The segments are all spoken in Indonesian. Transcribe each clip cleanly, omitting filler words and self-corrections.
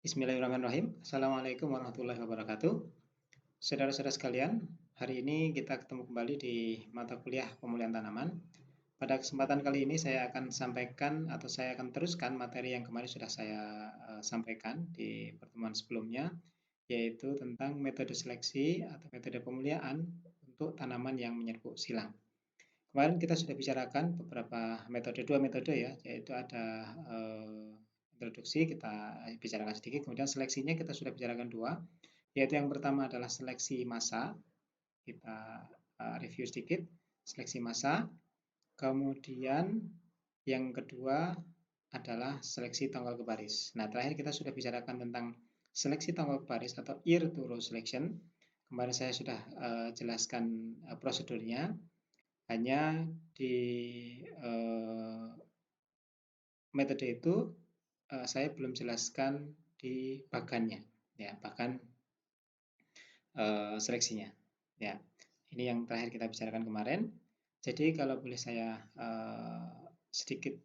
Bismillahirrahmanirrahim. Assalamualaikum warahmatullahi wabarakatuh. Saudara-saudara sekalian, hari ini kita ketemu kembali di mata kuliah pemulihan tanaman. Pada kesempatan kali ini saya akan sampaikan atau saya akan teruskan materi yang kemarin sudah saya sampaikan di pertemuan sebelumnya, yaitu tentang metode seleksi atau metode pemulihan untuk tanaman yang menyerbu silang. Kemarin kita sudah bicarakan beberapa metode, dua metode ya, yaitu ada introduksi kita bicarakan sedikit, kemudian seleksinya kita sudah bicarakan dua, yaitu yang pertama adalah seleksi massa, kita review sedikit, seleksi massa, kemudian yang kedua adalah seleksi tongkol kebaris. Nah, terakhir kita sudah bicarakan tentang seleksi tongkol kebaris atau ear to row selection. Kemarin saya sudah jelaskan prosedurnya, hanya di metode itu saya belum jelaskan di bagannya, ya, bagan seleksinya. Ya, ini yang terakhir kita bicarakan kemarin. Jadi kalau boleh saya sedikit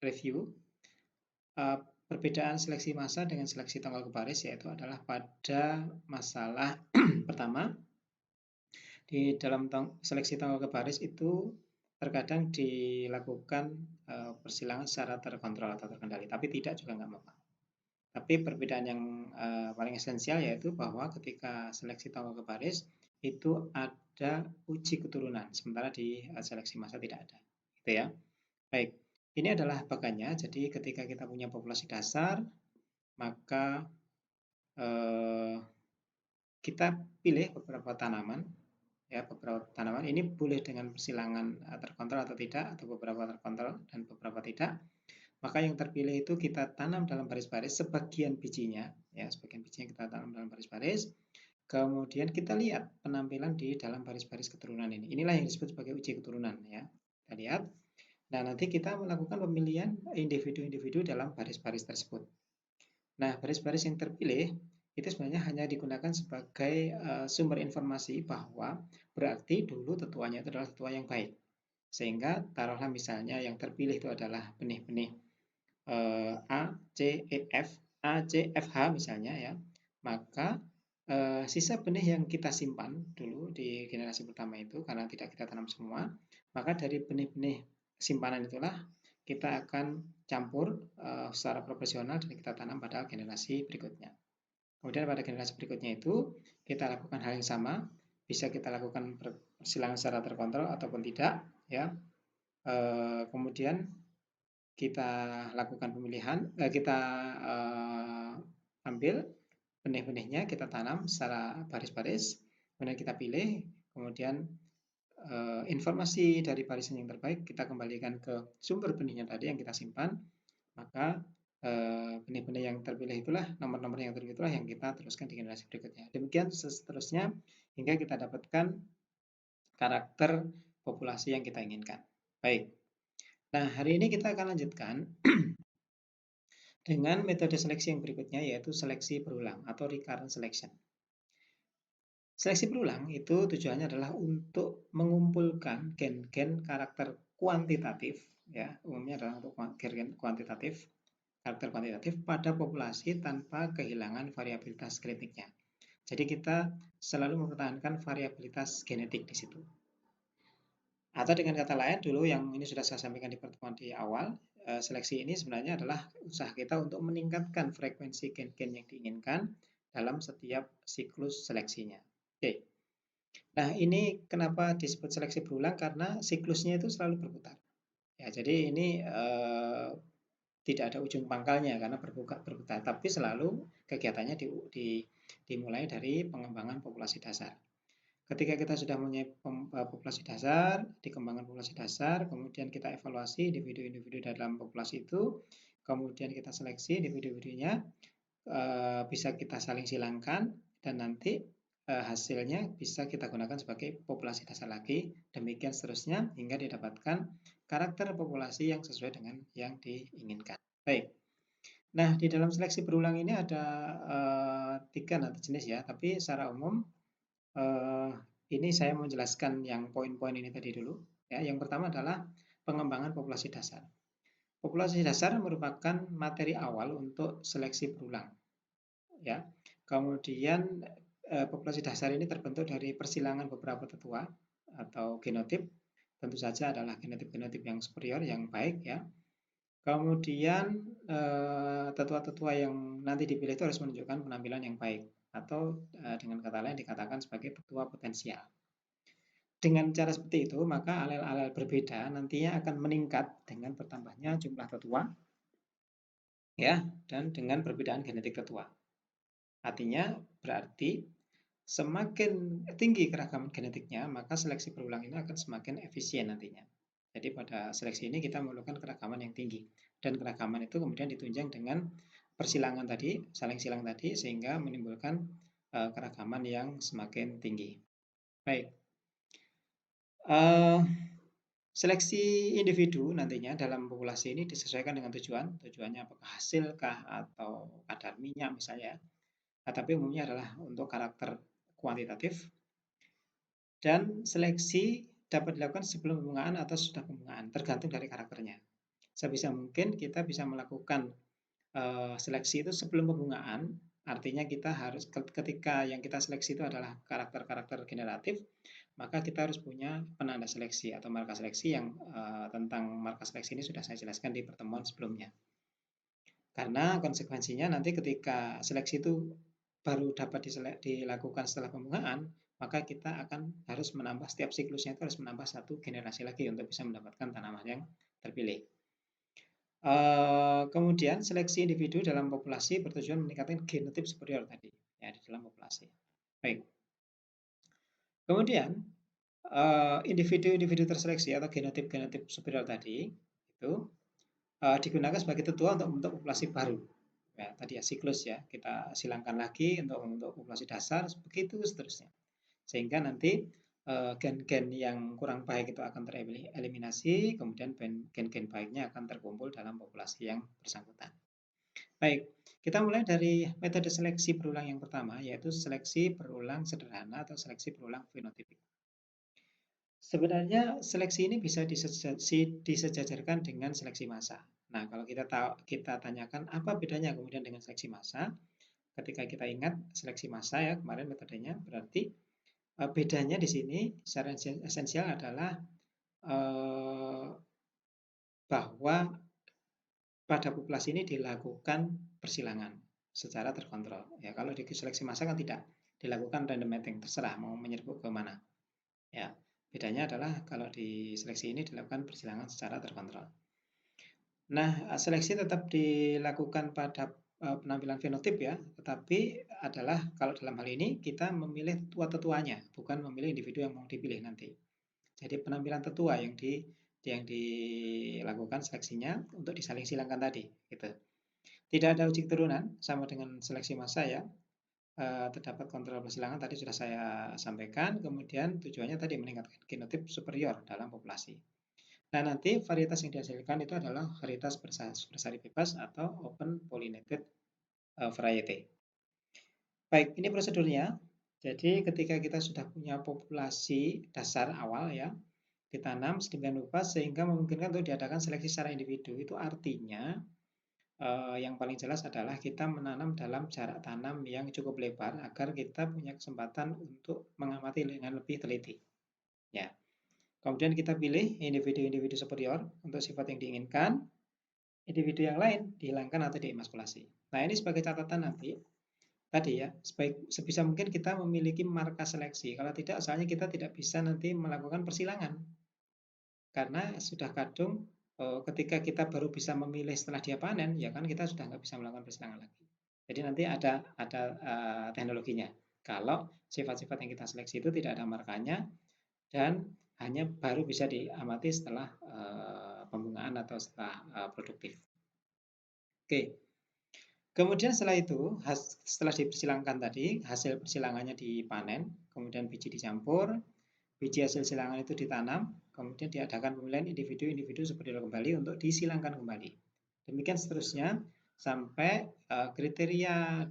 review, perbedaan seleksi massa dengan seleksi tongkol kebaris yaitu adalah pada masalah pertama, di dalam seleksi tongkol kebaris itu terkadang dilakukan persilangan secara terkontrol atau terkendali, tapi tidak juga nggak apa-apa. Tapi perbedaan yang paling esensial yaitu bahwa ketika seleksi tongkol kebaris itu ada uji keturunan, sementara di seleksi massa tidak ada. Gitu ya. Baik, ini adalah bagannya. Jadi ketika kita punya populasi dasar, maka kita pilih beberapa tanaman. Ya, beberapa tanaman ini boleh dengan persilangan terkontrol atau tidak, atau beberapa terkontrol dan beberapa tidak. Maka yang terpilih itu kita tanam dalam baris-baris, sebagian bijinya, ya, sebagian bijinya kita tanam dalam baris-baris. Kemudian kita lihat penampilan di dalam baris-baris keturunan ini. Inilah yang disebut sebagai uji keturunan, ya. Kita lihat. Nah, nanti kita melakukan pemilihan individu-individu dalam baris-baris tersebut. Nah, baris-baris yang terpilih itu sebenarnya hanya digunakan sebagai sumber informasi bahwa berarti dulu tetuanya itu adalah tetua yang baik. Sehingga taruhlah misalnya yang terpilih itu adalah benih-benih A, C, E, F, A, C, F, H misalnya ya, maka sisa benih yang kita simpan dulu di generasi pertama itu karena tidak kita tanam semua, maka dari benih-benih simpanan itulah kita akan campur secara proporsional dan kita tanam pada generasi berikutnya. Kemudian pada generasi berikutnya itu kita lakukan hal yang sama, bisa kita lakukan persilangan secara terkontrol ataupun tidak ya. Kemudian kita lakukan pemilihan, kita ambil benih-benihnya, kita tanam secara baris-baris, kemudian kita pilih, kemudian informasi dari barisan yang terbaik kita kembalikan ke sumber benihnya tadi yang kita simpan, maka benih-benih yang terpilih itulah, nomor-nomor yang terpilih itulah yang kita teruskan di generasi berikutnya. Demikian seterusnya hingga kita dapatkan karakter populasi yang kita inginkan. Baik. Nah, hari ini kita akan lanjutkan dengan metode seleksi yang berikutnya, yaitu seleksi berulang atau recurrent selection. Seleksi berulang itu tujuannya adalah untuk mengumpulkan gen-gen karakter kuantitatif, ya, umumnya adalah untuk gen kuantitatif, karakter kuantitatif pada populasi tanpa kehilangan variabilitas genetiknya. Jadi kita selalu mempertahankan variabilitas genetik di situ. Atau dengan kata lain, dulu yang ini sudah saya sampaikan di pertemuan di awal, seleksi ini sebenarnya adalah usaha kita untuk meningkatkan frekuensi gen-gen yang diinginkan dalam setiap siklus seleksinya. Oke. Nah, ini kenapa disebut seleksi berulang? Karena siklusnya itu selalu berputar. Ya, jadi ini tidak ada ujung pangkalnya karena berputar, tapi selalu kegiatannya dimulai dari pengembangan populasi dasar. Ketika kita sudah mempunyai populasi dasar, dikembangkan populasi dasar, kemudian kita evaluasi individu-individu dalam populasi itu, kemudian kita seleksi individu-individunya, bisa kita saling silangkan, dan nanti hasilnya bisa kita gunakan sebagai populasi dasar lagi, demikian seterusnya hingga didapatkan karakter populasi yang sesuai dengan yang diinginkan. Baik. Nah, di dalam seleksi berulang ini ada 3 nanti jenis ya, tapi secara umum ini saya mau jelaskan yang poin-poin ini tadi dulu. Ya, yang pertama adalah pengembangan populasi dasar. Populasi dasar merupakan materi awal untuk seleksi berulang, ya. Kemudian populasi dasar ini terbentuk dari persilangan beberapa tetua atau genotip. Tentu saja adalah genotip-genotip yang superior, yang baik, ya. Kemudian tetua-tetua yang nanti dipilih itu harus menunjukkan penampilan yang baik, atau dengan kata lain dikatakan sebagai tetua potensial. Dengan cara seperti itu, maka alel-alel berbeda nantinya akan meningkat dengan bertambahnya jumlah tetua, ya, dan dengan perbedaan genetik tetua. Artinya berarti semakin tinggi keragaman genetiknya, maka seleksi berulang ini akan semakin efisien nantinya. Jadi pada seleksi ini kita memerlukan keragaman yang tinggi, dan keragaman itu kemudian ditunjang dengan persilangan tadi, saling silang tadi, sehingga menimbulkan keragaman yang semakin tinggi. Baik. Seleksi individu nantinya dalam populasi ini disesuaikan dengan tujuannya apakah hasilkah atau kadar minyak misalnya, tapi umumnya adalah untuk karakter kuantitatif. Dan seleksi dapat dilakukan sebelum pembungaan atau sudah pembungaan, tergantung dari karakternya. Sebisa mungkin kita bisa melakukan seleksi itu sebelum pembungaan, artinya kita harus, ketika yang kita seleksi itu adalah karakter-karakter generatif, maka kita harus punya penanda seleksi atau marka seleksi yang tentang marka seleksi ini sudah saya jelaskan di pertemuan sebelumnya. Karena konsekuensinya nanti ketika seleksi itu baru dapat dilakukan setelah pembungaan, maka kita akan harus menambah, setiap siklusnya itu harus menambah satu generasi lagi untuk bisa mendapatkan tanaman yang terpilih. Kemudian seleksi individu dalam populasi bertujuan meningkatkan genotip superior tadi, ya, di dalam populasi. Baik. Kemudian individu-individu terseleksi atau genotip-genotip superior tadi itu digunakan sebagai tetua untuk membentuk populasi baru. Ya, tadi ya siklus, ya, kita silangkan lagi untuk populasi dasar, begitu seterusnya. Sehingga nanti gen-gen yang kurang baik itu akan tereliminasi, kemudian gen-gen baiknya akan terkumpul dalam populasi yang bersangkutan. Baik, kita mulai dari metode seleksi berulang yang pertama, yaitu seleksi berulang sederhana atau seleksi berulang fenotipik. Sebenarnya seleksi ini bisa disejajarkan dengan seleksi massa. Nah, kalau kita tanyakan apa bedanya kemudian dengan seleksi massa, ketika kita ingat seleksi massa, ya, kemarin metodenya, berarti bedanya di sini secara esensial adalah bahwa pada populasi ini dilakukan persilangan secara terkontrol. Ya, kalau di seleksi massa kan tidak, dilakukan random mating, terserah mau menyerbuk ke mana. Ya, bedanya adalah kalau di seleksi ini dilakukan persilangan secara terkontrol. Nah, seleksi tetap dilakukan pada penampilan fenotip, ya, tetapi adalah kalau dalam hal ini kita memilih tetua-tetuanya, bukan memilih individu yang mau dipilih nanti. Jadi penampilan tetua yang dilakukan seleksinya untuk disaling silangkan tadi, gitu. Tidak ada uji keturunan sama dengan seleksi massa, ya. Terdapat kontrol persilangan tadi sudah saya sampaikan. Kemudian tujuannya tadi meningkatkan genotip superior dalam populasi. Nah, nanti varietas yang dihasilkan itu adalah varietas bersari bebas atau open pollinated variety. Baik, ini prosedurnya. Jadi ketika kita sudah punya populasi dasar awal, ya, ditanam sedemikian rupa sehingga memungkinkan untuk diadakan seleksi secara individu. Itu artinya yang paling jelas adalah kita menanam dalam jarak tanam yang cukup lebar agar kita punya kesempatan untuk mengamati dengan lebih teliti. Ya. Kemudian kita pilih individu-individu superior untuk sifat yang diinginkan, individu yang lain dihilangkan atau diemaskulasi. Nah, ini sebagai catatan nanti. Tadi, ya, sebisa mungkin kita memiliki marka seleksi. Kalau tidak, soalnya kita tidak bisa nanti melakukan persilangan. Karena sudah kadung ketika kita baru bisa memilih setelah dia panen, ya kan kita sudah nggak bisa melakukan persilangan lagi. Jadi nanti ada teknologinya. Kalau sifat-sifat yang kita seleksi itu tidak ada markanya dan hanya baru bisa diamati setelah pembungaan atau setelah produktif. Oke. Kemudian setelah itu, setelah dipersilangkan tadi, hasil persilangannya dipanen, kemudian biji dicampur, biji hasil silangan itu ditanam, kemudian diadakan pemilihan individu-individu superior kembali untuk disilangkan kembali. Demikian seterusnya sampai kriteria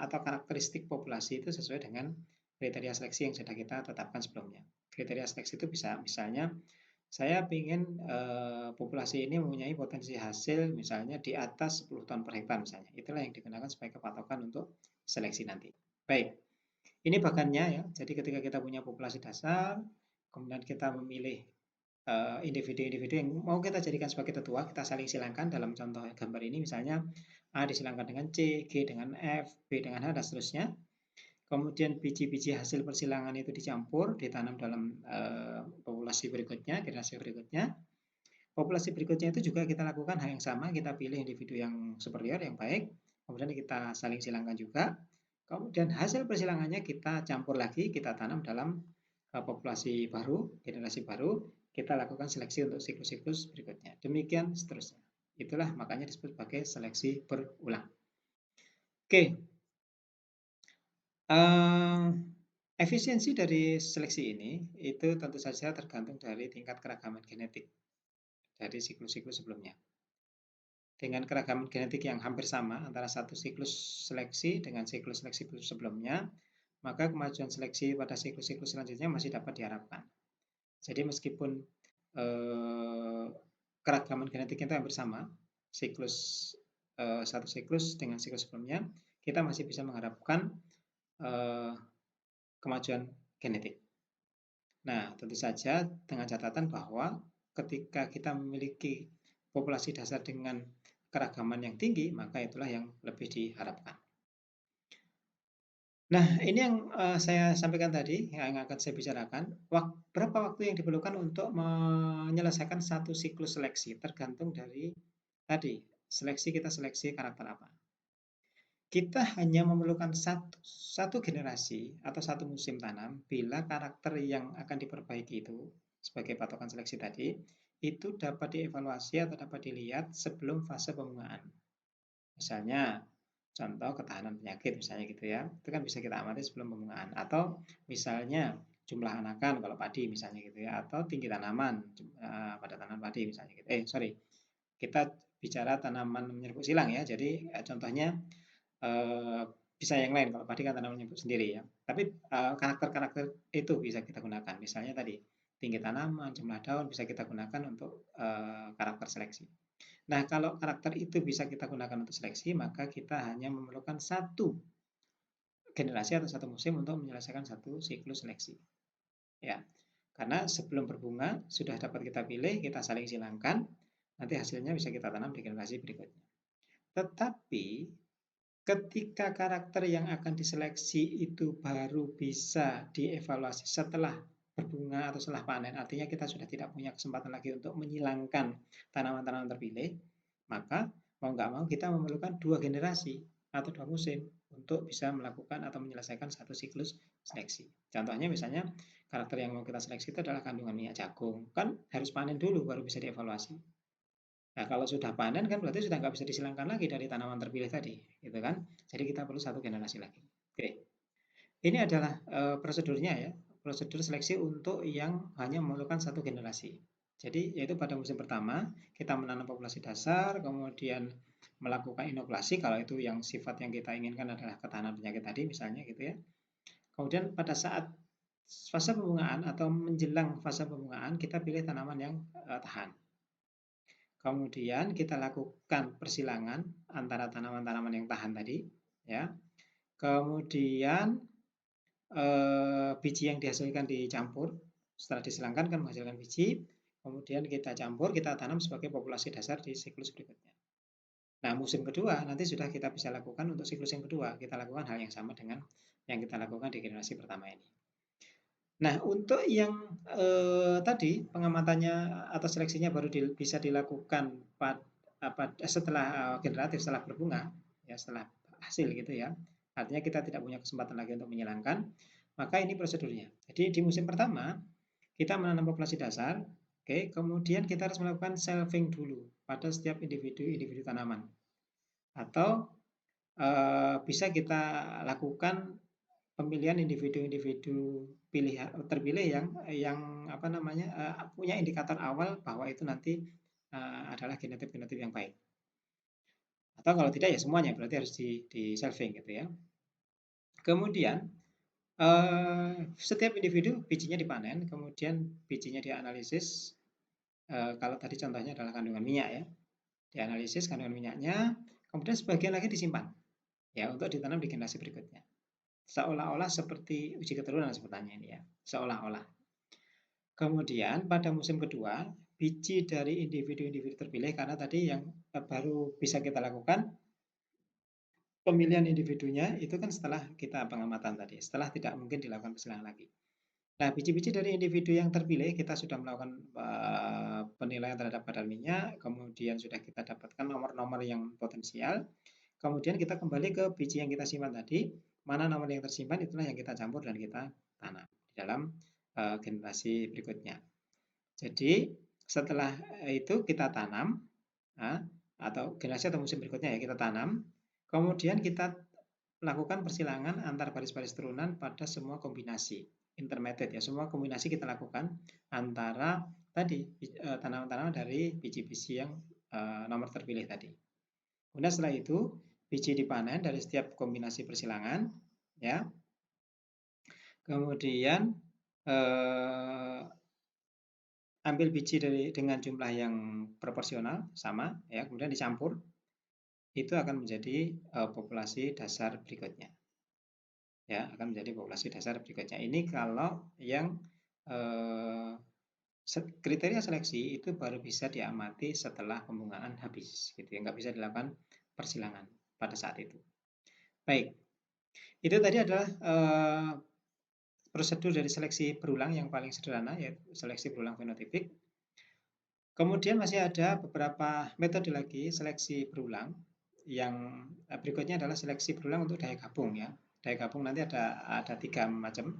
atau karakteristik populasi itu sesuai dengan kriteria seleksi yang sudah kita tetapkan sebelumnya. Kriteria seleksi itu bisa misalnya Saya ingin populasi ini mempunyai potensi hasil misalnya di atas 10 ton per hektar misalnya. Itulah yang digunakan sebagai patokan untuk seleksi nanti. Baik, ini bagannya ya. Jadi ketika kita punya populasi dasar, kemudian kita memilih individu-individu yang mau kita jadikan sebagai tetua, kita saling silangkan dalam contoh gambar ini misalnya A disilangkan dengan C, G dengan F, B dengan H, dan seterusnya. Kemudian biji-biji hasil persilangan itu dicampur, ditanam dalam populasi berikutnya, generasi berikutnya. Populasi berikutnya itu juga kita lakukan hal yang sama, kita pilih individu yang superior, yang baik, kemudian kita saling silangkan juga. Kemudian hasil persilangannya kita campur lagi, kita tanam dalam populasi baru, generasi baru, kita lakukan seleksi untuk siklus-siklus berikutnya. Demikian seterusnya. Itulah makanya disebut sebagai seleksi berulang. Oke, efisiensi dari seleksi ini itu tentu saja tergantung dari tingkat keragaman genetik dari siklus-siklus sebelumnya. Dengan keragaman genetik yang hampir sama antara satu siklus seleksi dengan siklus seleksi sebelumnya, maka kemajuan seleksi pada siklus-siklus selanjutnya masih dapat diharapkan. Jadi meskipun keragaman genetiknya itu hampir sama, satu siklus dengan siklus sebelumnya, kita masih bisa mengharapkan kemajuan genetik. Nah, tentu saja dengan catatan bahwa ketika kita memiliki populasi dasar dengan keragaman yang tinggi, maka itulah yang lebih diharapkan. Nah, ini yang saya sampaikan tadi, yang akan saya bicarakan. Berapa waktu yang diperlukan untuk menyelesaikan satu siklus seleksi, tergantung dari tadi, kita seleksi karakter apa. Kita hanya memerlukan satu generasi atau satu musim tanam bila karakter yang akan diperbaiki itu sebagai patokan seleksi tadi itu dapat dievaluasi atau dapat dilihat sebelum fase pembungaan. Misalnya contoh ketahanan penyakit misalnya gitu ya, itu kan bisa kita amati sebelum pembungaan. Atau misalnya jumlah anakan kalau padi misalnya gitu ya, atau tinggi tanaman pada tanaman padi misalnya gitu. Kita bicara tanaman menyerbuk silang ya. Jadi contohnya bisa yang lain, kalau padi kan tanaman menyerbuk sendiri ya. Tapi karakter-karakter itu bisa kita gunakan. Misalnya tadi tinggi tanaman, jumlah daun bisa kita gunakan untuk karakter seleksi. Nah, kalau karakter itu bisa kita gunakan untuk seleksi, maka kita hanya memerlukan satu generasi atau satu musim untuk menyelesaikan satu siklus seleksi. Ya, karena sebelum berbunga sudah dapat kita pilih, kita saling silangkan, nanti hasilnya bisa kita tanam di generasi berikutnya. Tetapi ketika karakter yang akan diseleksi itu baru bisa dievaluasi setelah berbunga atau setelah panen, artinya kita sudah tidak punya kesempatan lagi untuk menyilangkan tanaman-tanaman terpilih, maka mau nggak mau kita memerlukan 2 generasi atau 2 musim untuk bisa melakukan atau menyelesaikan satu siklus seleksi. Contohnya misalnya karakter yang mau kita seleksi itu adalah kandungan minyak jagung, kan harus panen dulu baru bisa dievaluasi. Nah, kalau sudah panen kan berarti sudah nggak bisa disilangkan lagi dari tanaman terpilih tadi, gitu kan? Jadi kita perlu satu generasi lagi. Oke, ini adalah prosedurnya ya, prosedur seleksi untuk yang hanya memerlukan satu generasi. Jadi yaitu pada musim pertama kita menanam populasi dasar, kemudian melakukan inokulasi kalau itu yang sifat yang kita inginkan adalah ketahanan penyakit tadi misalnya gitu ya. Kemudian pada saat fase pembungaan atau menjelang fase pembungaan kita pilih tanaman yang tahan. Kemudian kita lakukan persilangan antara tanaman-tanaman yang tahan tadi, ya. Kemudian biji yang dihasilkan dicampur, setelah disilangkan kan menghasilkan biji, kemudian kita campur, kita tanam sebagai populasi dasar di siklus berikutnya. Nah, musim kedua nanti sudah kita bisa lakukan untuk siklus yang kedua, kita lakukan hal yang sama dengan yang kita lakukan di generasi pertama ini. Nah, untuk yang tadi pengamatannya atau seleksinya baru bisa dilakukan setelah generatif, setelah berbunga, ya setelah hasil gitu ya. Artinya kita tidak punya kesempatan lagi untuk menyilangkan, maka ini prosedurnya. Jadi di musim pertama kita menanam populasi dasar, oke, kemudian kita harus melakukan selfing dulu pada setiap individu tanaman. Atau bisa kita lakukan pemilihan individu-individu terpilih yang apa namanya punya indikator awal bahwa itu nanti adalah genotip-genotip yang baik. Atau kalau tidak ya semuanya berarti harus di selfing gitu ya. Kemudian setiap individu bijinya dipanen, kemudian bijinya dianalisis Kalau tadi contohnya adalah kandungan minyak ya, dianalisis kandungan minyaknya, kemudian sebagian lagi disimpan ya untuk ditanam di generasi berikutnya. Seolah-olah seperti uji keturunan sebutannya ini ya, seolah-olah. Kemudian pada musim kedua, biji dari individu-individu terpilih karena tadi yang baru bisa kita lakukan pemilihan individunya itu kan setelah kita pengamatan tadi, setelah tidak mungkin dilakukan persilangan lagi. Nah, biji-biji dari individu yang terpilih kita sudah melakukan penilaian terhadap kadar minyak, kemudian sudah kita dapatkan nomor-nomor yang potensial, kemudian kita kembali ke biji yang kita simpan tadi, mana nomor yang tersimpan itulah yang kita campur dan kita tanam di dalam generasi berikutnya. Jadi setelah itu kita tanam, atau generasi atau musim berikutnya ya kita tanam, kemudian kita lakukan persilangan antar baris-baris turunan pada semua kombinasi intermediate ya, semua kombinasi kita lakukan antara tadi tanaman-tanaman dari biji-biji yang nomor terpilih tadi. Kemudian setelah itu biji dipanen dari setiap kombinasi persilangan ya. Kemudian ambil biji dengan jumlah yang proporsional sama ya, kemudian dicampur, itu akan menjadi populasi dasar berikutnya. Ya, akan menjadi populasi dasar berikutnya. Ini kalau yang kriteria seleksi itu baru bisa diamati setelah pembungaan habis, gitu ya, nggak bisa dilakukan persilangan pada saat itu. Baik, itu tadi adalah prosedur dari seleksi berulang yang paling sederhana, yaitu seleksi berulang fenotipik. Kemudian masih ada beberapa metode lagi seleksi berulang. Yang berikutnya adalah seleksi berulang untuk daya gabung ya. Daya gabung nanti ada 3 macam.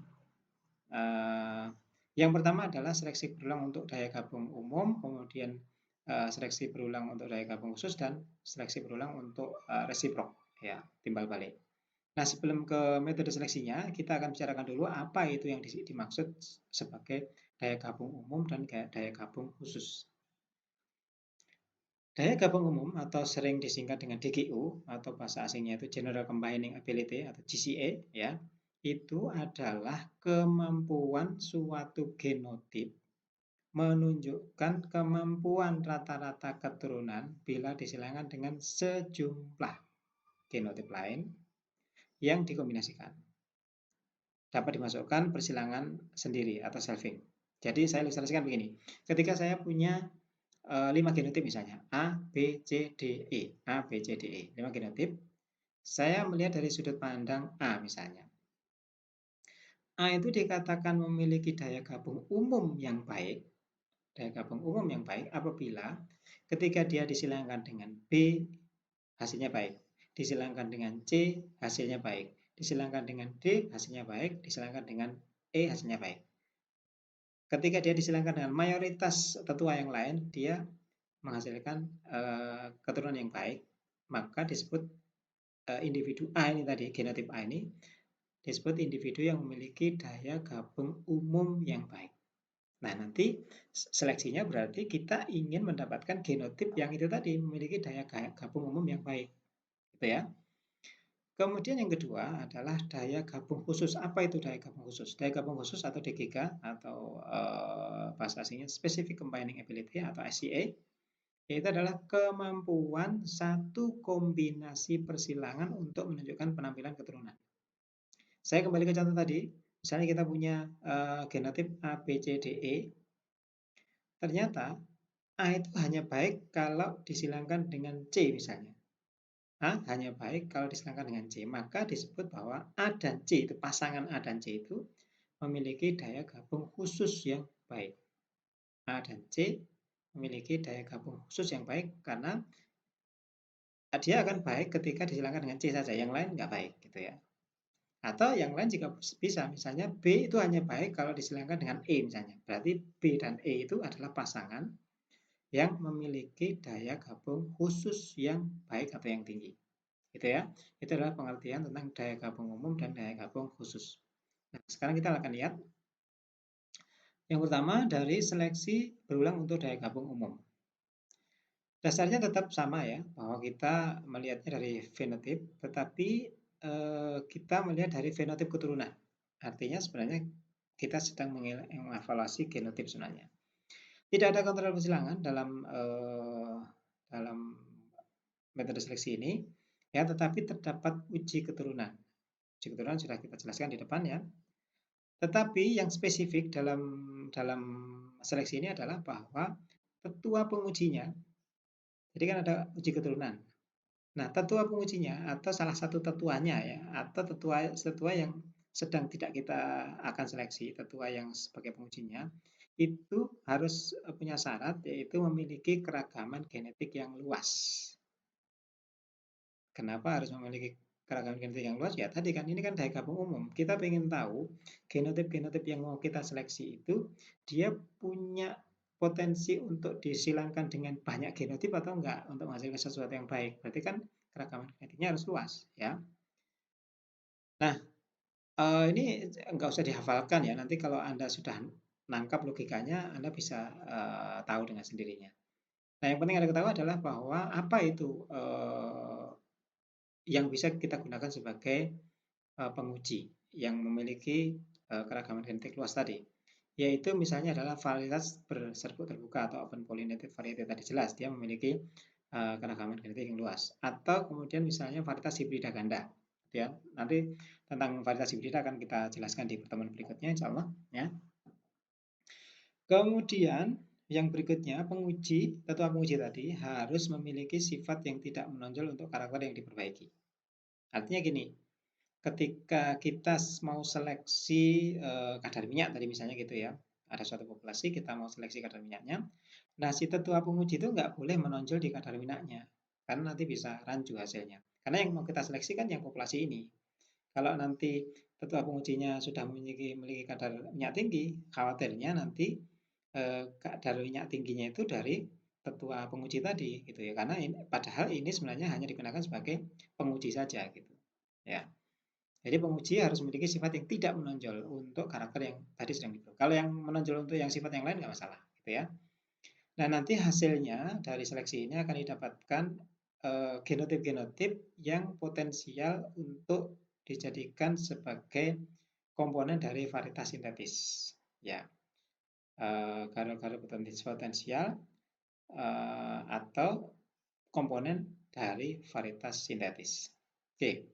Yang pertama adalah seleksi berulang untuk daya gabung umum, kemudian seleksi berulang untuk daya gabung khusus, dan seleksi berulang untuk resiprok ya, timbal balik. Nah, sebelum ke metode seleksinya, kita akan bicarakan dulu apa itu yang dimaksud sebagai daya gabung umum dan daya gabung khusus. Daya gabung umum atau sering disingkat dengan DGU atau bahasa asingnya itu General Combining Ability atau GCA ya, itu adalah kemampuan suatu genotip menunjukkan kemampuan rata-rata keturunan bila disilangkan dengan sejumlah genotip lain yang dikombinasikan. Dapat dimasukkan persilangan sendiri atau selfing. Jadi saya ilustrasikan begini. Ketika saya punya 5 genotip misalnya, A, B, C, D, E. A, B, C, D, E. 5 genotip. Saya melihat dari sudut pandang A misalnya. A itu dikatakan memiliki daya gabung umum yang baik. Daya gabung umum yang baik apabila ketika dia disilangkan dengan B, hasilnya baik. Disilangkan dengan C, hasilnya baik. Disilangkan dengan D, hasilnya baik. Disilangkan dengan E, hasilnya baik. Ketika dia disilangkan dengan mayoritas tetua yang lain, dia menghasilkan keturunan yang baik, maka disebut individu A ini tadi, genotip A ini disebut individu yang memiliki daya gabung umum yang baik. Nah, nanti seleksinya berarti kita ingin mendapatkan genotip yang itu tadi memiliki daya gabung umum yang baik, gitu ya. Kemudian yang kedua adalah daya gabung khusus. Apa itu daya gabung khusus? Daya gabung khusus atau DGK atau bahasa asingnya Specific Combining Ability atau SCA, yaitu adalah kemampuan satu kombinasi persilangan untuk menunjukkan penampilan keturunan. Saya kembali ke contoh tadi, misalnya kita punya genotip A, B, C, D, E. Ternyata A itu hanya baik kalau disilangkan dengan C misalnya. A hanya baik kalau disilangkan dengan C, maka disebut bahwa A dan C itu, pasangan A dan C itu memiliki daya gabung khusus yang baik. A dan C memiliki daya gabung khusus yang baik karena dia akan baik ketika disilangkan dengan C saja, yang lain nggak baik gitu ya. Atau yang lain juga bisa, misalnya B itu hanya baik kalau disilangkan dengan E misalnya. Berarti B dan E itu adalah pasangan yang memiliki daya gabung khusus yang baik atau yang tinggi. Gitu ya. Itu adalah pengertian tentang daya gabung umum dan daya gabung khusus. Nah, sekarang kita akan lihat yang pertama dari seleksi berulang untuk daya gabung umum. Dasarnya tetap sama ya, bahwa kita melihatnya dari fenotip, tetapi kita melihat dari fenotip keturunan. Artinya sebenarnya kita sedang mengevaluasi genotip sebenarnya. Tidak ada kontrol persilangan dalam metode seleksi ini, ya, tetapi terdapat uji keturunan. Uji keturunan sudah kita jelaskan di depan, ya. Tetapi yang spesifik dalam seleksi ini adalah bahwa tetua pengujinya, jadi kan ada uji keturunan. Nah, tetua pengujinya atau salah satu tetuanya, ya, atau tetua yang sedang tidak kita akan seleksi, tetua yang sebagai pengujinya, itu harus punya syarat, yaitu memiliki keragaman genetik yang luas. Kenapa harus memiliki keragaman genetik yang luas? Ya tadi kan, ini kan daya gabung umum. Kita ingin tahu genotip-genotip yang mau kita seleksi itu, dia punya potensi untuk disilangkan dengan banyak genotip atau enggak untuk menghasilkan sesuatu yang baik. Berarti kan keragaman genetiknya harus luas, ya. Nah, ini enggak usah dihafalkan, ya. Nanti kalau Anda sudah nangkap logikanya, Anda bisa tahu dengan sendirinya. Nah, yang penting Anda ketahui adalah bahwa apa itu yang bisa kita gunakan sebagai penguji yang memiliki keragaman genetik luas tadi, yaitu misalnya adalah varietas berserbuk terbuka atau open pollinated variety tadi, jelas dia memiliki keragaman genetik yang luas. Atau kemudian misalnya varietas hibrida ganda, ya. Nanti tentang varietas hibrida akan kita jelaskan di pertemuan berikutnya, insya Allah, ya. Kemudian yang berikutnya, tetua penguji tadi harus memiliki sifat yang tidak menonjol untuk karakter yang diperbaiki. Artinya gini, ketika kita mau seleksi kadar minyak tadi misalnya gitu, ya, ada suatu populasi kita mau seleksi kadar minyaknya, nah si tetua penguji itu nggak boleh menonjol di kadar minyaknya, karena nanti bisa rancu hasilnya. Karena yang mau kita seleksi kan yang populasi ini. Kalau nanti tetua pengujinya sudah memiliki kadar minyak tinggi, khawatirnya nanti kadar minyak tingginya itu dari tetua penguji tadi, gitu ya. Karena padahal ini sebenarnya hanya digunakan sebagai penguji saja, gitu, ya. Jadi penguji harus memiliki sifat yang tidak menonjol untuk karakter yang tadi sedang diperlukan. Kalau yang menonjol untuk yang sifat yang lain nggak masalah, gitu ya. Nah, nanti hasilnya dari seleksi ini akan didapatkan genotip-genotip yang potensial untuk dijadikan sebagai komponen dari varietas sintetis, ya. Garu-garu potensial atau komponen dari varietas sintetis. Oke.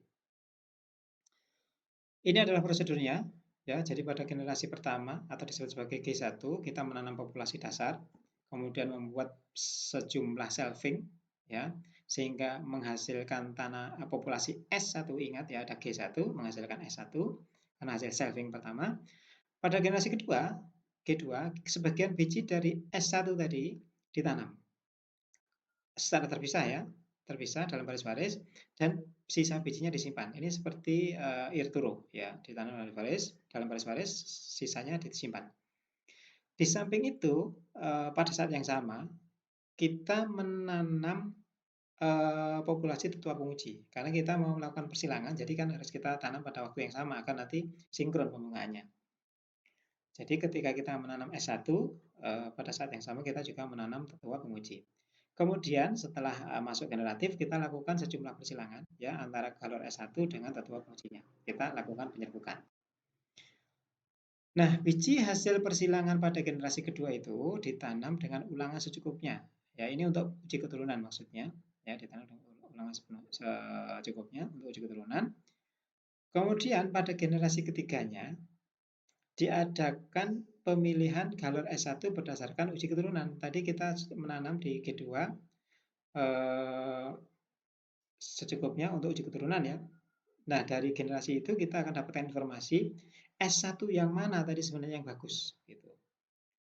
Ini adalah prosedurnya, ya. Jadi pada generasi pertama atau disebut sebagai G1, kita menanam populasi dasar, kemudian membuat sejumlah selving, ya, sehingga menghasilkan populasi S1. Ingat, ya, ada G1 menghasilkan S1 karena hasil selving pertama. Pada generasi kedua, G2, sebagian biji dari S1 tadi ditanam secara terpisah, ya, terpisah dalam baris-baris, dan sisa bijinya disimpan. Ini seperti irturo, ya, ditanam dalam baris-baris, sisanya disimpan. Di samping itu, pada saat yang sama kita menanam populasi tetua penguji, karena kita mau melakukan persilangan, jadi kan harus kita tanam pada waktu yang sama agar nanti sinkron pembungaannya. Jadi ketika kita menanam S1, pada saat yang sama kita juga menanam tetua penguji. Kemudian setelah masuk generatif, kita lakukan sejumlah persilangan, ya, antara galur S1 dengan tetua pengujinya. Kita lakukan penyerbukan. Nah, biji hasil persilangan pada generasi kedua itu ditanam dengan ulangan secukupnya. Ya, ini untuk uji keturunan maksudnya. Ya, ditanam dengan ulangan secukupnya untuk uji keturunan. Kemudian pada generasi ketiganya diadakan pemilihan galur S1 berdasarkan uji keturunan. Tadi kita menanam di G2 secukupnya untuk uji keturunan, ya. Nah, dari generasi itu kita akan dapatkan informasi S1 yang mana tadi sebenarnya yang bagus, gitu.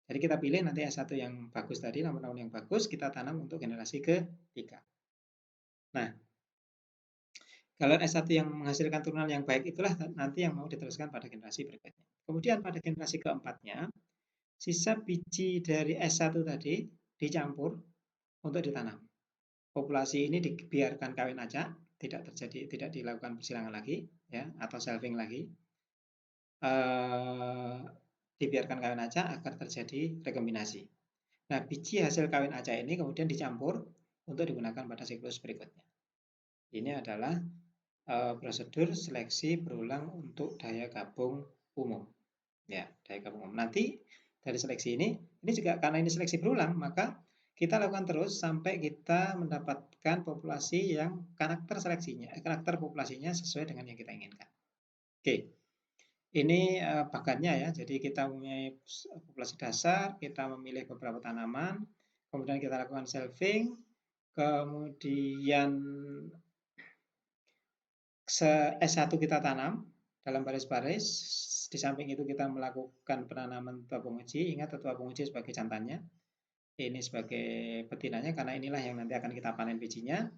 Jadi kita pilih nanti S1 yang bagus tadi, nomor-nomor yang bagus, kita tanam untuk generasi ketiga. Nah, galur S1 yang menghasilkan turunan yang baik itulah nanti yang mau diteruskan pada generasi berikutnya. Kemudian pada generasi keempatnya, sisa biji dari S1 tadi dicampur untuk ditanam. Populasi ini dibiarkan kawin acak, tidak dilakukan persilangan lagi, ya, atau selving lagi. Dibiarkan kawin acak agar terjadi rekombinasi. Nah, biji hasil kawin acak ini kemudian dicampur untuk digunakan pada siklus berikutnya. Ini adalah prosedur seleksi berulang untuk daya gabung umum. Ya, daya gabung umum. Nanti dari seleksi ini juga karena ini seleksi berulang, maka kita lakukan terus sampai kita mendapatkan populasi yang karakter populasinya sesuai dengan yang kita inginkan. Oke, ini bagannya ya. Jadi kita mempunyai populasi dasar, kita memilih beberapa tanaman, kemudian kita lakukan shelving, kemudian S1 kita tanam dalam baris-baris. Di samping itu kita melakukan penanaman tetua penguji. Ingat tetua penguji sebagai jantannya, ini sebagai betinanya karena inilah yang nanti akan kita panen bijinya.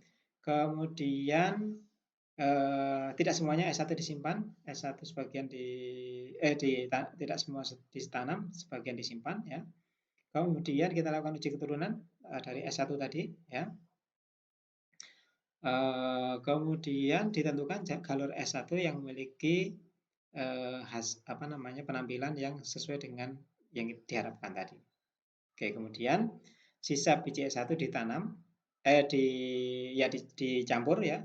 Kemudian tidak semuanya S1 disimpan, S1 sebagian tidak semua ditanam, sebagian disimpan ya. Kemudian kita lakukan uji keturunan dari S1 tadi ya. Kemudian ditentukan galur S1 yang memiliki penampilan yang sesuai dengan yang diharapkan tadi. Oke, kemudian sisa biji S1 ditanam, dicampur ya.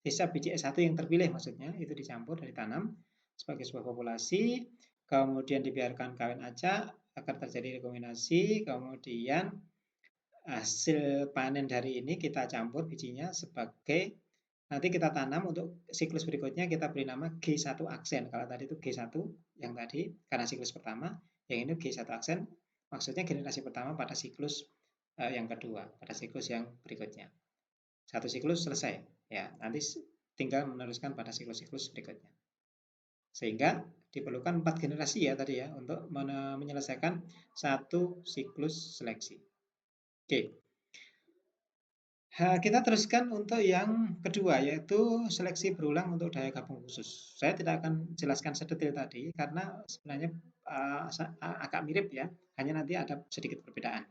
Sisa biji S1 yang terpilih maksudnya itu dicampur dan ditanam sebagai sebuah populasi, kemudian dibiarkan kawin acak agar terjadi rekombinasi, kemudian hasil panen dari ini kita campur bijinya sebagai nanti kita tanam untuk siklus berikutnya kita beri nama G1 aksen. Kalau tadi itu G1 yang tadi karena siklus pertama, yang ini G1 aksen maksudnya generasi pertama pada siklus yang kedua, pada siklus yang berikutnya. Satu siklus selesai ya, nanti tinggal meneruskan pada siklus-siklus berikutnya. Sehingga diperlukan 4 generasi ya tadi ya untuk menyelesaikan satu siklus seleksi. Oke. Kita teruskan untuk yang kedua, yaitu seleksi berulang untuk daya gabung khusus. Saya tidak akan jelaskan sedetail tadi, karena sebenarnya agak mirip ya, hanya nanti ada sedikit perbedaan.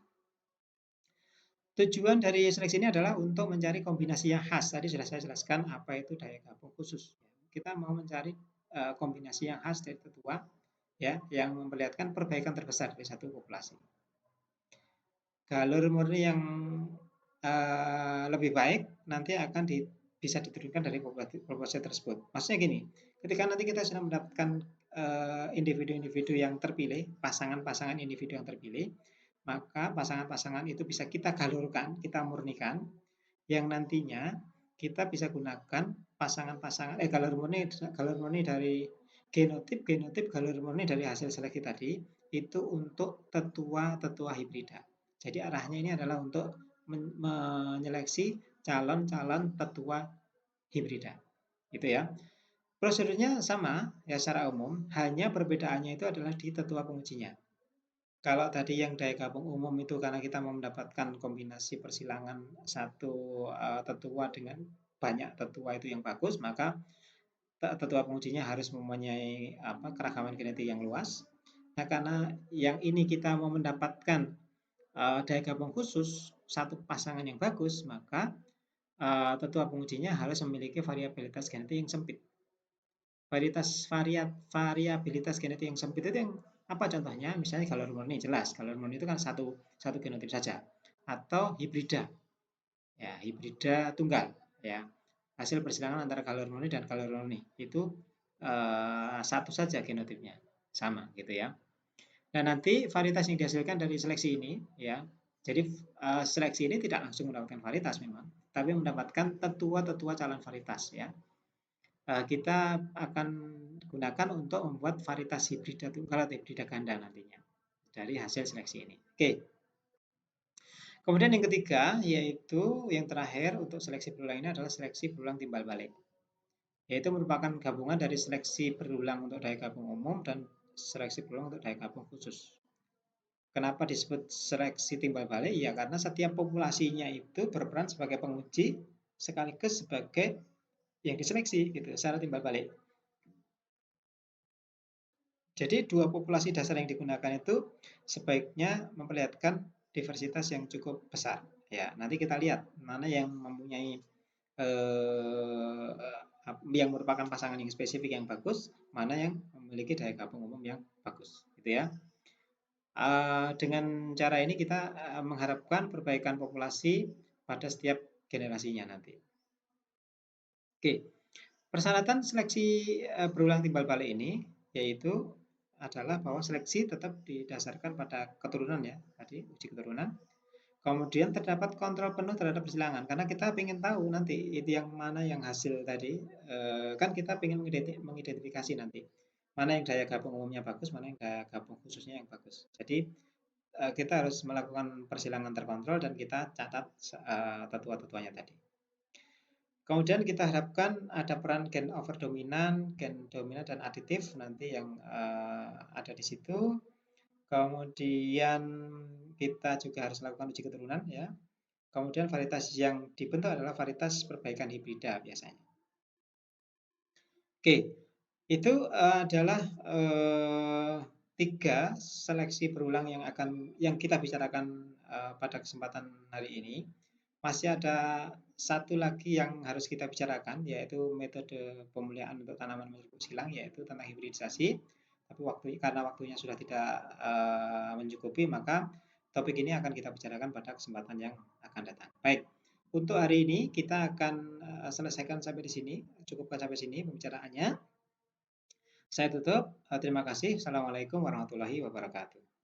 Tujuan dari seleksi ini adalah untuk mencari kombinasi yang khas. Tadi sudah saya jelaskan apa itu daya gabung khusus. Kita mau mencari kombinasi yang khas dari tetua, ya, yang memperlihatkan perbaikan terbesar dari satu populasi. Galur murni yang lebih baik nanti akan bisa diturunkan dari populasi tersebut. Maksudnya gini, ketika nanti kita sudah mendapatkan individu-individu yang terpilih, pasangan-pasangan individu yang terpilih, maka pasangan-pasangan itu bisa kita galurkan, kita murnikan, yang nantinya kita bisa gunakan pasangan-pasangan galur murni dari genotip galur murni dari hasil seleksi tadi itu untuk tetua hibrida. Jadi arahnya ini adalah untuk menyeleksi calon-calon tetua hibrida. Gitu ya. Prosedurnya sama ya secara umum, hanya perbedaannya itu adalah di tetua pengujinya. Kalau tadi yang daya gabung umum itu karena kita mau mendapatkan kombinasi persilangan satu tetua dengan banyak tetua itu yang bagus, maka tetua pengujinya harus mempunyai keragaman genetik yang luas. Nah, karena yang ini kita mau mendapatkan daya gabung khusus satu pasangan yang bagus, maka tetua pengujinya harus memiliki variabilitas genetik yang sempit. Variabilitas genetik yang sempit itu yang apa contohnya? Misalnya galur murni, jelas galur murni itu kan satu genotip saja, atau hibrida, ya hibrida tunggal, ya hasil persilangan antara galur murni dan galur murni itu satu saja genotipnya, sama gitu ya. Nah nanti varietas yang dihasilkan dari seleksi ini, ya jadi seleksi ini tidak langsung mendapatkan varietas memang, tapi mendapatkan tetua-tetua calon varietas ya. Kita akan gunakan untuk membuat varietas hibrida tunggal atau hibrida ganda nantinya dari hasil seleksi ini. Oke. Kemudian yang ketiga yaitu yang terakhir untuk seleksi berulang ini adalah seleksi berulang timbal balik. Yaitu merupakan gabungan dari seleksi berulang untuk daya gabung umum dan seleksi berulang untuk daya gabung khusus. Kenapa disebut seleksi timbal balik? Ya karena setiap populasinya itu berperan sebagai penguji sekaligus sebagai yang diseleksi gitu secara timbal balik. Jadi dua populasi dasar yang digunakan itu sebaiknya memperlihatkan diversitas yang cukup besar. Ya, nanti kita lihat mana yang mempunyai yang merupakan pasangan yang spesifik yang bagus, mana yang memiliki daya gabung umum yang bagus, gitu ya. Dengan cara ini kita mengharapkan perbaikan populasi pada setiap generasinya nanti. Oke, persyaratan seleksi berulang timbal balik ini yaitu adalah bahwa seleksi tetap didasarkan pada keturunan ya, tadi uji keturunan. Kemudian terdapat kontrol penuh terhadap persilangan karena kita ingin tahu nanti itu yang mana yang hasil tadi, kan kita ingin mengidentifikasi nanti mana yang daya gabung umumnya bagus, mana yang daya gabung khususnya yang bagus. Jadi kita harus melakukan persilangan terkontrol dan kita catat tetua-tetuanya tadi. Kemudian kita harapkan ada peran gen overdominan, gen dominan dan aditif nanti yang ada di situ. Kemudian kita juga harus melakukan uji keturunan ya. Kemudian varietas yang dibentuk adalah varietas perbaikan hibrida biasanya. Oke, itu adalah tiga seleksi berulang yang kita bicarakan pada kesempatan hari ini. Masih ada satu lagi yang harus kita bicarakan, yaitu metode pemuliaan untuk tanaman menyerupai silang, yaitu tentang hibridisasi. Tapi karena waktunya sudah tidak mencukupi, maka topik ini akan kita bicarakan pada kesempatan yang akan datang. Baik, untuk hari ini kita akan selesaikan sampai di sini, cukupkan sampai sini pembicaraannya. Saya tutup. Terima kasih. Assalamualaikum warahmatullahi wabarakatuh.